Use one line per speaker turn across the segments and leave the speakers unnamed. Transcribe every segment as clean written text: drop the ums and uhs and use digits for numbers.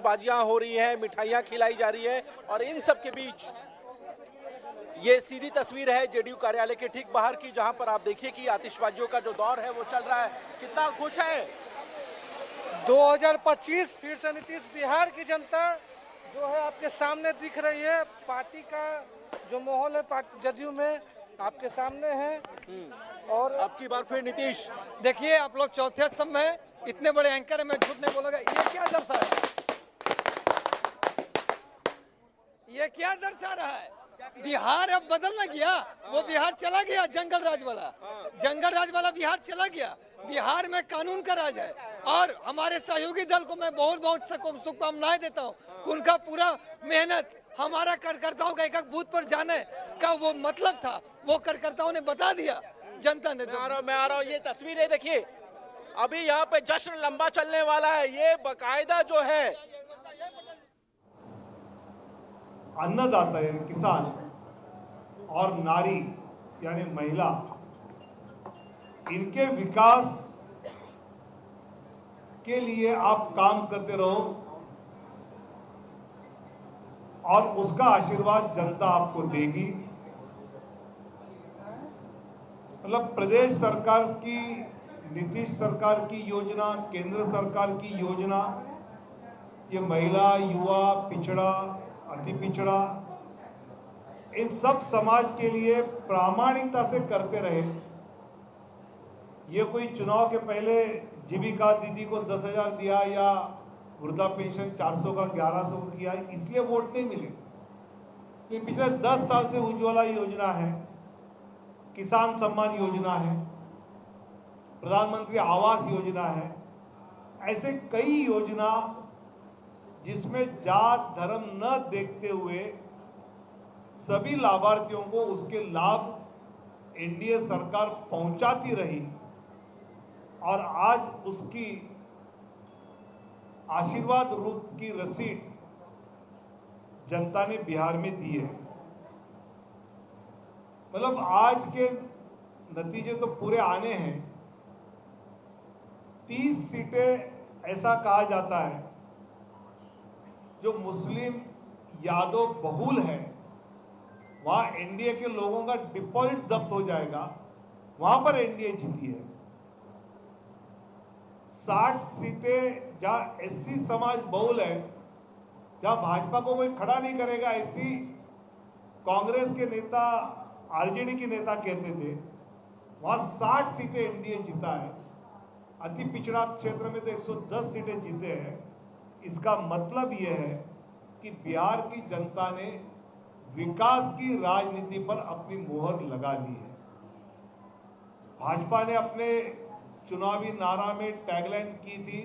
बाजियां हो रही हैं, मिठाइयां खिलाई जा रही है और इन सब के बीच ये सीधी तस्वीर है जेडीयू कार्यालय के ठीक बाहर की, जहां पर आप देखिए कि आतिशबाजियों का जो दौर है वो चल रहा है। कितना खुश है
2025 फिर से नीतीश। बिहार की जनता जो है आपके सामने दिख रही है। पार्टी का जो माहौल है पार्टी जदयू में आपके सामने है। और
अब की बार फिर नीतीश।
देखिए आप लोग चौथे स्तंभ में इतने बड़े एंकर है, मैं झूठ नहीं बोलूंगा। ये क्या दर्शा रहा है? ये क्या दर्शा रहा है? बिहार अब बदल ना गया, वो बिहार चला गया जंगल राज वाला बिहार चला गया। बिहार में कानून का राज है और हमारे सहयोगी दल को मैं बहुत बहुत शुभकामनाएं देता हूँ। उनका पूरा मेहनत हमारा कार्यकर्ताओं का एक बूथ पर जाने का वो मतलब था, वो कार्यकर्ताओं ने बता दिया, जनता ने।
मैं आ रहा हूँ, ये तस्वीरें देखिए, अभी यहाँ पे जश्न लंबा चलने वाला है। ये बाकायदा जो है
अन्नदाता यानी किसान और नारी यानी महिला, इनके विकास के लिए आप काम करते रहो और उसका आशीर्वाद जनता आपको देगी। मतलब प्रदेश सरकार की, नीतीश सरकार की योजना, केंद्र सरकार की योजना, ये महिला, युवा, पिछड़ा, अति पिछड़ा, इन सब समाज के लिए प्रामाणिकता से करते रहे। ये कोई चुनाव के पहले जीविका दीदी को 10,000 दिया या वृद्धा पेंशन 400 का 1100 को किया, इसलिए वोट नहीं मिले। तो पिछले 10 साल से उज्ज्वला योजना है, किसान सम्मान योजना है, प्रधानमंत्री आवास योजना है, ऐसे कई योजना जिसमें जात धर्म न देखते हुए सभी लाभार्थियों को उसके लाभ एनडीए सरकार पहुंचाती रही और आज उसकी आशीर्वाद रूप की रसीद जनता ने बिहार में दी है। मतलब आज के नतीजे तो पूरे आने हैं। 30 सीटें ऐसा कहा जाता है जो मुस्लिम यादव बहुल है, वहां एनडीए के लोगों का डिपॉजिट जब्त हो जाएगा, वहां पर एनडीए जीती है। 60 सीटें जहां एससी समाज बहुल है, जहां भाजपा को कोई खड़ा नहीं करेगा, ऐसी कांग्रेस के नेता, आरजेडी के नेता कहते थे, वहां 60 सीटें एनडीए जीता है। अति पिछड़ा क्षेत्र में तो 110 सीटें जीते हैं। इसका मतलब यह है कि बिहार की जनता ने विकास की राजनीति पर अपनी मोहर लगा ली है। भाजपा ने अपने चुनावी नारा में टैगलाइन की थी,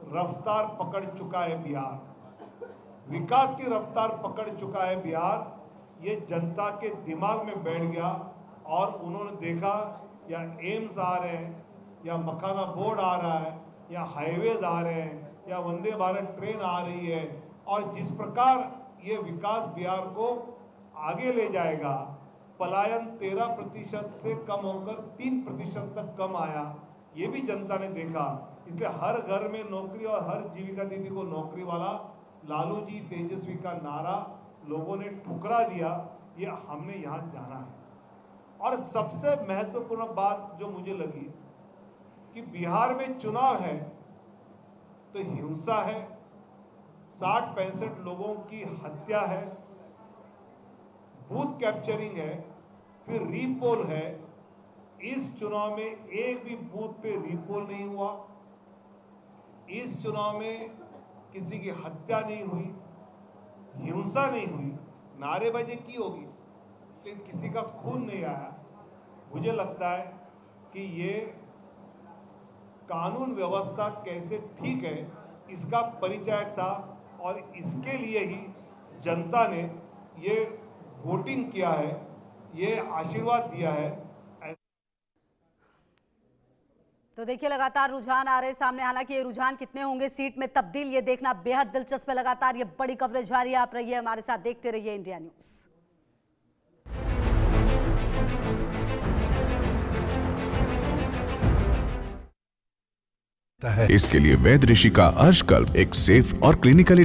रफ्तार पकड़ चुका है बिहार। विकास की रफ्तार पकड़ चुका है बिहार, ये जनता के दिमाग में बैठ गया और उन्होंने देखा या एम्स आ रहे हैं, या मखाना बोर्ड आ रहा है, या हाईवेज आ रहे हैं, या वंदे भारत ट्रेन आ रही है, और जिस प्रकार ये विकास बिहार को आगे ले जाएगा, पलायन 13% से कम होकर 3% तक कम आया, ये भी जनता ने देखा। इसलिए हर घर में नौकरी और हर जीविका दीदी को नौकरी वाला लालू जी तेजस्वी का नारा लोगों ने ठुकरा दिया। ये हमने यहाँ जाना है। और सबसे महत्वपूर्ण बात जो मुझे लगी कि बिहार में चुनाव है तो हिंसा है, 60-65 लोगों की हत्या है, बूथ कैप्चरिंग है, फिर रीपोल है। इस चुनाव में एक भी बूथ पे रीपोल नहीं हुआ। इस चुनाव में किसी की हत्या नहीं हुई, हिंसा नहीं हुई, नारेबाजी की होगी लेकिन किसी का खून नहीं आया। मुझे लगता है कि ये कानून व्यवस्था कैसे ठीक है, इसका परिचय था और इसके लिए ही जनता ने ये वोटिंग किया है, ये आशीर्वाद दिया है।
तो देखिए लगातार रुझान आ रहे सामने, हालांकि ये रुझान कितने होंगे सीट में तब्दील, ये देखना बेहद दिलचस्प है। लगातार ये बड़ी कवरेज जारी है, आप रहिए हमारे साथ, देखते रहिए इंडिया न्यूज।
इसके लिए वैद्य ऋषि का अर्शकल्प एक सेफ और क्लिनिकली